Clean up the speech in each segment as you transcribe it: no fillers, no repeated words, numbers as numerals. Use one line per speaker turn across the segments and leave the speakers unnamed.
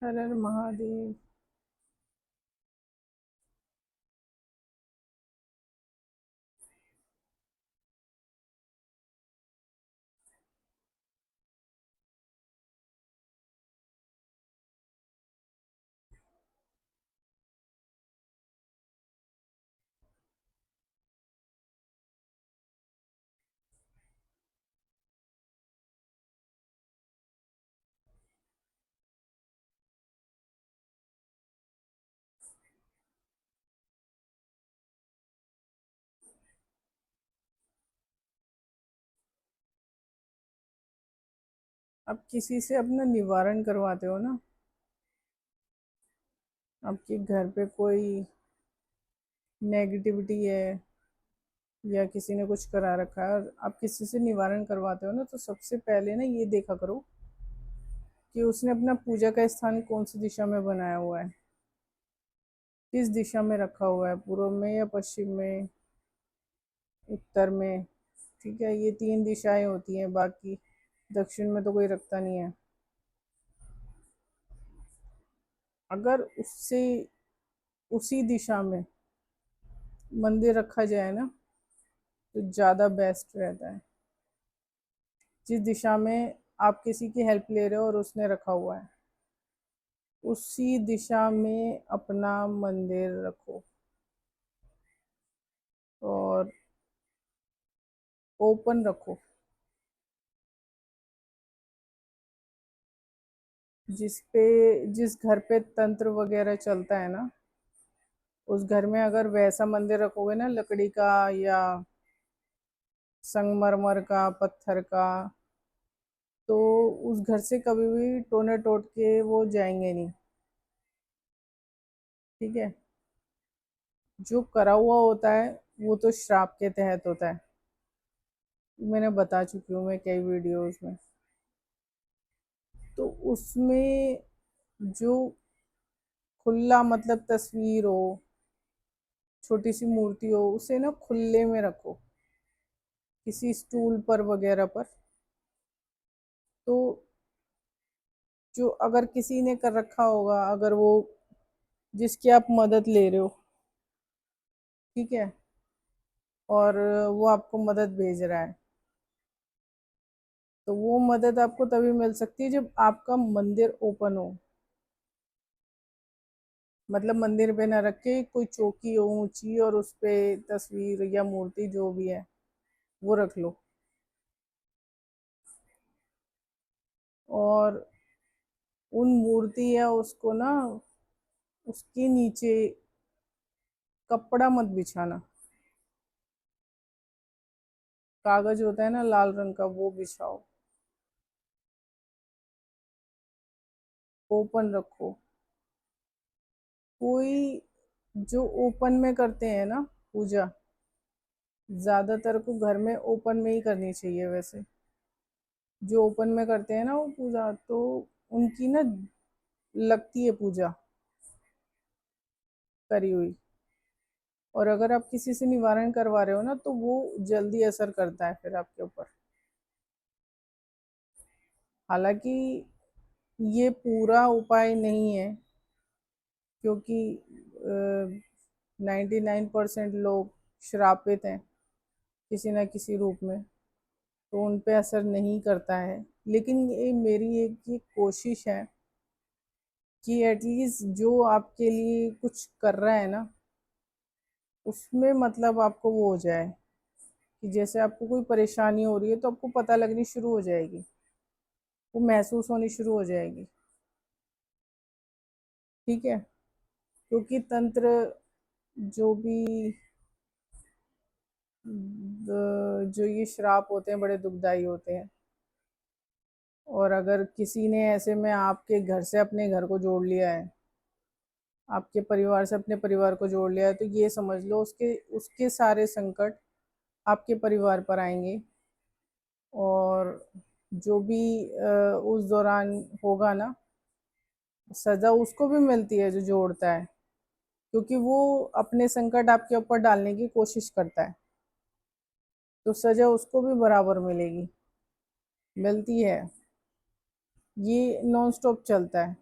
हर हर महादेव। आप किसी से अपना निवारण करवाते हो ना। आपके घर पे कोई नेगेटिविटी है या किसी ने कुछ करा रखा है और आप किसी से निवारण करवाते हो ना, तो सबसे पहले ना ये देखा करो कि उसने अपना पूजा का स्थान कौन सी दिशा में बनाया हुआ है, किस दिशा में रखा हुआ है, पूर्व में या पश्चिम में, उत्तर में। ठीक है, ये तीन दिशाएं होती हैं, बाकी दक्षिण में तो कोई रखता नहीं है। अगर उससे उसी दिशा में मंदिर रखा जाए ना, तो ज़्यादा बेस्ट रहता है। जिस दिशा में आप किसी की हेल्प ले रहे हो और उसने रखा हुआ है, उसी दिशा में अपना मंदिर रखो और ओपन रखो। जिस घर पे तंत्र वगैरह चलता है ना, उस घर में अगर वैसा मंदिर रखोगे ना, लकड़ी का या संगमरमर का, पत्थर का, तो उस घर से कभी भी टोने टोट के वो जाएंगे नहीं। ठीक है, जो करा हुआ होता है वो तो श्राप के तहत होता है। मैंने बता चुकी हूँ मैं कई वीडियोस में। तो उसमें जो खुला मतलब तस्वीर हो, छोटी सी मूर्ति हो, उसे ना खुले में रखो, किसी स्टूल पर वगैरह पर। तो जो अगर किसी ने कर रखा होगा, अगर वो जिसकी आप मदद ले रहे हो, ठीक है, और वो आपको मदद भेज रहा है, तो वो मदद आपको तभी मिल सकती है जब आपका मंदिर ओपन हो। मतलब मंदिर पे ना रख के कोई चौकी हो ऊंची और उस पे तस्वीर या मूर्ति जो भी है वो रख लो। और उन मूर्ति या उसको ना, उसके नीचे कपड़ा मत बिछाना। कागज होता है ना लाल रंग का, वो बिछाओ। ओपन रखो। कोई जो ओपन में करते हैं ना पूजा, ज्यादातर को घर में ओपन में ही करनी चाहिए वैसे। जो ओपन में करते हैं ना वो पूजा, तो उनकी ना लगती है पूजा करी हुई। और अगर आप किसी से निवारण करवा रहे हो ना, तो वो जल्दी असर करता है फिर आपके ऊपर। हालांकि ये पूरा उपाय नहीं है, क्योंकि 99% लोग श्रापित हैं किसी न किसी रूप में, तो उन पे असर नहीं करता है। लेकिन ये मेरी एक ये कोशिश है कि एटलीस्ट जो आपके लिए कुछ कर रहा है ना, उसमें मतलब आपको वो हो जाए कि जैसे आपको कोई परेशानी हो रही है तो आपको पता लगनी शुरू हो जाएगी, वो महसूस होनी शुरू हो जाएगी। ठीक है, क्योंकि तंत्र जो भी जो ये श्राप होते हैं बड़े दुखदाई होते हैं। और अगर किसी ने ऐसे में आपके घर से अपने घर को जोड़ लिया है, आपके परिवार से अपने परिवार को जोड़ लिया है, तो ये समझ लो उसके उसके सारे संकट आपके परिवार पर आएंगे। और जो भी उस दौरान होगा ना, सजा उसको भी मिलती है जो जोड़ता है, क्योंकि वो अपने संकट आपके ऊपर डालने की कोशिश करता है, तो सजा उसको भी बराबर मिलेगी, मिलती है। ये नॉन स्टॉप चलता है।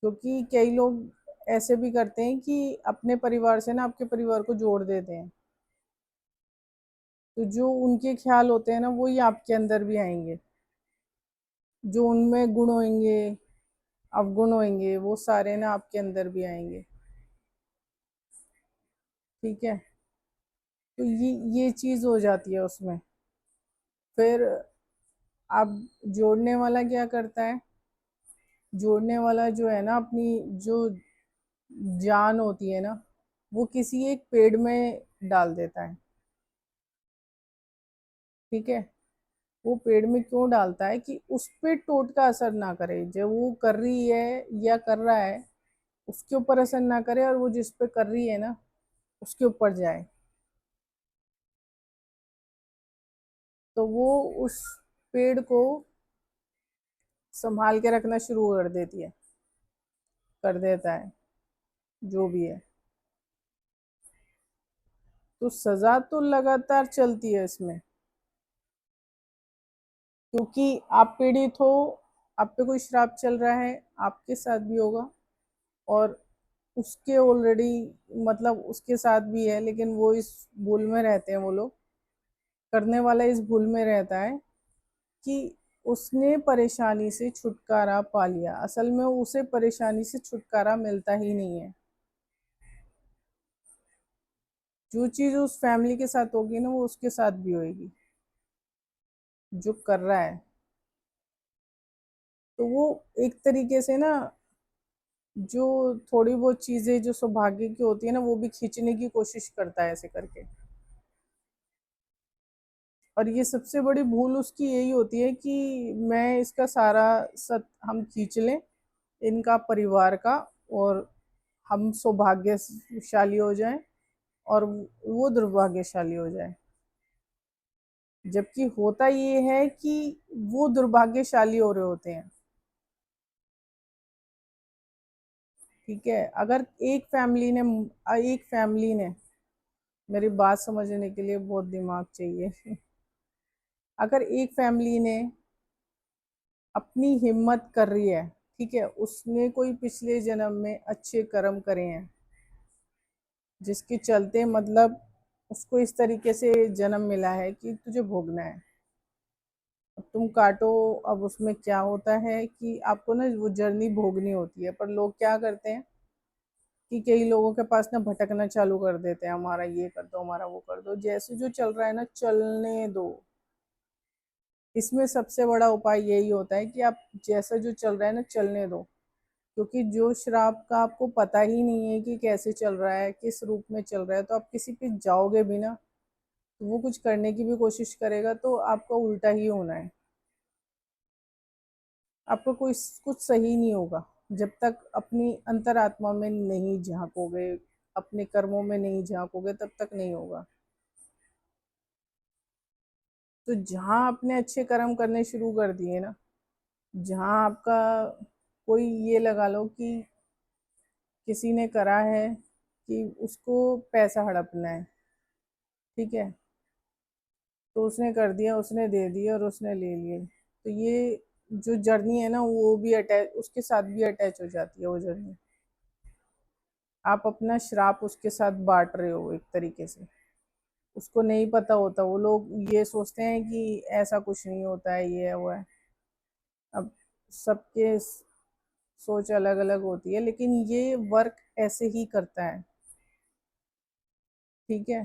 क्योंकि कई लोग ऐसे भी करते हैं कि अपने परिवार से ना आपके परिवार को जोड़ देते हैं, तो जो उनके ख्याल होते हैं ना वही आपके अंदर भी आएंगे। जो उनमें गुण होंगे, अवगुण होंगे, वो सारे ना आपके अंदर भी आएंगे। ठीक है, तो ये चीज हो जाती है उसमें। फिर अब जोड़ने वाला क्या करता है? जोड़ने वाला जो है ना, अपनी जो जान होती है ना, वो किसी एक पेड़ में डाल देता है। ठीक है, वो पेड़ में क्यों डालता है? कि उस पे टोट का असर ना करे, जो वो कर रही है या कर रहा है उसके ऊपर असर ना करे, और वो जिस पे कर रही है ना उसके ऊपर जाए। तो वो उस पेड़ को संभाल के रखना शुरू कर देती है, कर देता है, जो भी है। तो सजा तो लगातार चलती है इसमें, क्योंकि आप पीड़ित हो, आप पे कोई श्राप चल रहा है, आपके साथ भी होगा। और उसके ऑलरेडी, मतलब उसके साथ भी है, लेकिन वो इस भूल में रहते हैं वो लोग। करने वाला इस भूल में रहता है कि उसने परेशानी से छुटकारा पा लिया, असल में उसे परेशानी से छुटकारा मिलता ही नहीं है। जो चीज उस फैमिली के साथ होगी ना, वो उसके साथ भी होगी, जो कर रहा है। तो वो एक तरीके से ना, जो थोड़ी बहुत चीजें जो सौभाग्य की होती है ना, वो भी खींचने की कोशिश करता है ऐसे करके। और ये सबसे बड़ी भूल उसकी यही होती है कि मैं इसका सारा सत हम खींच लें, इनका परिवार का, और हम सौभाग्यशाली हो जाएं और वो दुर्भाग्यशाली हो जाए। जबकि होता ये है कि वो दुर्भाग्यशाली हो रहे होते हैं। ठीक है, अगर एक फैमिली ने, मेरी बात समझने के लिए बहुत दिमाग चाहिए। अगर एक फैमिली ने अपनी हिम्मत कर रही है, ठीक है, उसने कोई पिछले जन्म में अच्छे कर्म करे हैं, जिसके चलते मतलब उसको इस तरीके से जन्म मिला है कि तुझे भोगना है, अब तुम काटो। अब उसमें क्या होता है कि आपको ना वो जर्नी भोगनी होती है, पर लोग क्या करते हैं कि कई लोगों के पास ना भटकना चालू कर देते हैं, हमारा ये कर दो, हमारा वो कर दो, जैसे जो चल रहा है ना चलने दो। इसमें सबसे बड़ा उपाय यही होता है कि आप जैसा जो चल रहा है ना चलने दो। क्योंकि जो श्राप का आपको पता ही नहीं है कि कैसे चल रहा है, किस रूप में चल रहा है, तो आप किसी पे जाओगे भी ना, तो वो कुछ करने की भी कोशिश करेगा तो आपका उल्टा ही होना है। आपको कोई कुछ सही नहीं होगा जब तक अपनी अंतरात्मा में नहीं झांकोगे, अपने कर्मों में नहीं झांकोगे, तब तक नहीं होगा। तो जहाँ आपने अच्छे कर्म करने शुरू कर दिए ना, जहाँ आपका कोई, ये लगा लो कि किसी ने करा है कि उसको पैसा हड़पना है, ठीक है, तो उसने कर दिया, उसने दे दिया और उसने ले लिए। तो ये जो जर्नी है ना, वो भी अटैच, उसके साथ भी अटैच हो जाती है वो जर्नी। आप अपना श्राप उसके साथ बांट रहे हो एक तरीके से। उसको नहीं पता होता, वो लोग ये सोचते हैं कि ऐसा कुछ नहीं होता है, ये है वो है। अब सबके सोच अलग अलग होती है, लेकिन ये वर्क ऐसे ही करता है। ठीक है,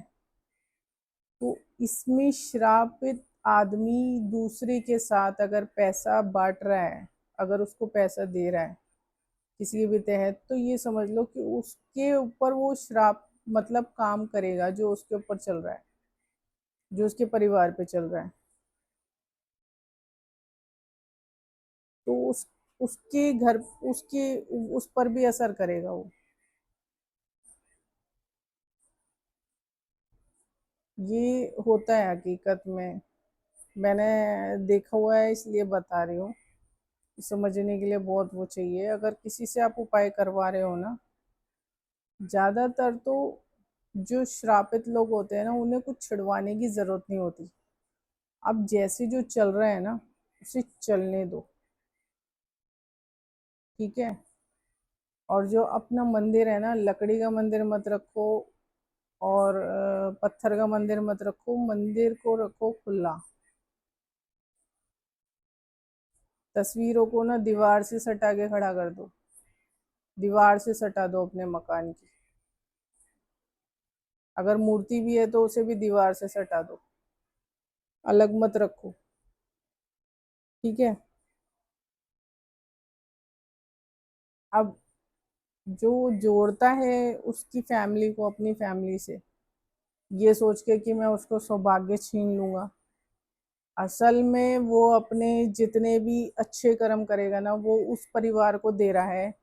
तो इसमें श्रापित आदमी दूसरे के साथ अगर पैसा बांट रहा है, अगर उसको पैसा दे रहा है किसी भी तहत, तो ये समझ लो कि उसके ऊपर वो श्राप मतलब काम करेगा, जो उसके ऊपर चल रहा है, जो उसके परिवार पे चल रहा है। तो उसके घर, उसके उस पर भी असर करेगा वो। ये होता है हकीकत में, मैंने देखा हुआ है, इसलिए बता रही हूँ। समझने के लिए बहुत वो चाहिए। अगर किसी से आप उपाय करवा रहे हो ना, ज्यादातर तो जो श्रापित लोग होते हैं ना, उन्हें कुछ छिड़वाने की जरूरत नहीं होती। अब जैसे जो चल रहा है ना, उसे चलने दो। ठीक है, और जो अपना मंदिर है ना, लकड़ी का मंदिर मत रखो, और पत्थर का मंदिर मत रखो, मंदिर को रखो खुला। तस्वीरों को ना दीवार से सटा के खड़ा कर दो, दीवार से सटा दो अपने मकान की। अगर मूर्ति भी है तो उसे भी दीवार से सटा दो, अलग मत रखो। ठीक है। अब जो जोड़ता है उसकी फैमिली को अपनी फैमिली से, ये सोच के कि मैं उसको सौभाग्य छीन लूंगा, असल में वो अपने जितने भी अच्छे कर्म करेगा ना, वो उस परिवार को दे रहा है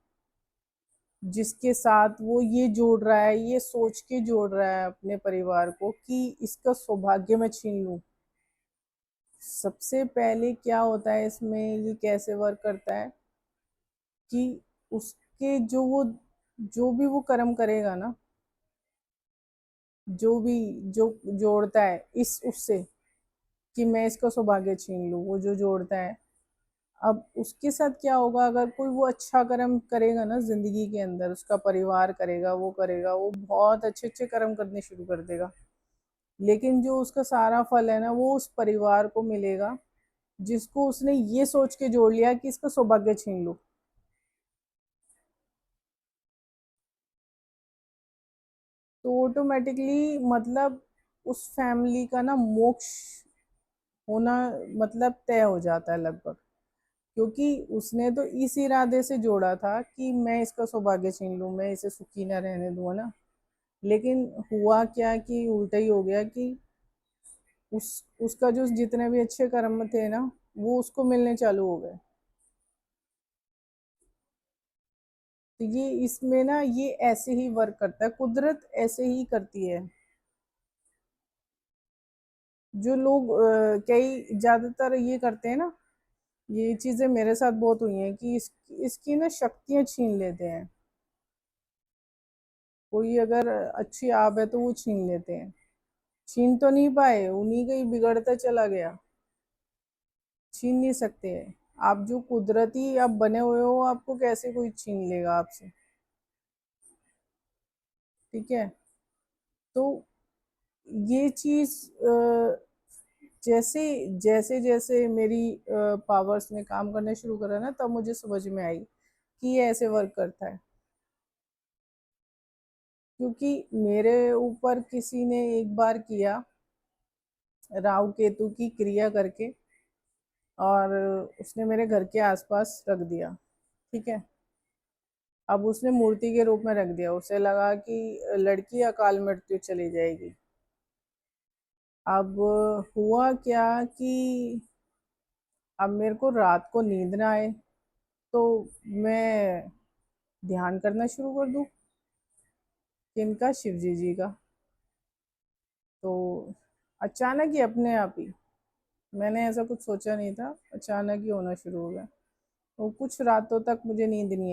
जिसके साथ वो ये जोड़ रहा है, ये सोच के जोड़ रहा है अपने परिवार को कि इसका सौभाग्य मैं छीन लूं। सबसे पहले क्या होता है इसमें, ये कैसे वर्क करता है कि उसके जो भी वो कर्म करेगा ना, जो भी जो जोड़ता है इस उससे कि मैं इसका सौभाग्य छीन लूं, वो जो जोड़ता है, अब उसके साथ क्या होगा, अगर कोई वो अच्छा कर्म करेगा ना जिंदगी के अंदर, उसका परिवार करेगा, वो बहुत अच्छे अच्छे कर्म करने शुरू कर देगा। लेकिन जो उसका सारा फल है ना, वो उस परिवार को मिलेगा जिसको उसने ये सोच के जोड़ लिया कि इसका सौभाग्य छीन लो। तो ऑटोमेटिकली मतलब उस फैमिली का ना मोक्ष होना मतलब तय हो जाता है लगभग। क्योंकि उसने तो इस इरादे से जोड़ा था कि मैं इसका सौभाग्य छीन लूं, मैं इसे सुखी ना रहने दूं, है ना। लेकिन हुआ क्या कि उल्टा ही हो गया कि उसका जो जितने भी अच्छे कर्म थे ना, वो उसको मिलने चालू हो गए। तो ये इसमें ना ये ऐसे ही वर्क करता है, कुदरत ऐसे ही करती है। जो लोग कई ज्यादातर ये करते हैं ना, ये चीजें मेरे साथ बहुत हुई हैं कि इसकी ना शक्तियां छीन लेते हैं। कोई अगर अच्छी आब है तो वो छीन लेते हैं। छीन तो नहीं पाए, उन्हीं का ही बिगड़ता चला गया। छीन नहीं सकते हैं। आप जो कुदरती आप बने हुए हो, आपको कैसे कोई छीन लेगा आपसे। ठीक है। तो ये चीज जैसे जैसे जैसे मेरी पावर्स ने काम करना शुरू करा ना, तब मुझे समझ में आई कि ये ऐसे वर्क करता है। क्योंकि मेरे ऊपर किसी ने एक बार किया, राहु केतु की क्रिया करके, और उसने मेरे घर के आसपास रख दिया। ठीक है। अब उसने मूर्ति के रूप में रख दिया, उसे लगा कि लड़की अकाल मृत्यु चली जाएगी। अब हुआ क्या कि अब मेरे को रात को नींद ना आए, तो मैं ध्यान करना शुरू कर दूं। किनका? शिव जी का। तो अचानक ही, अपने आप ही, मैंने ऐसा कुछ सोचा नहीं था, अचानक ही होना शुरू हो गया। तो कुछ रातों तक मुझे नींद नहीं आई।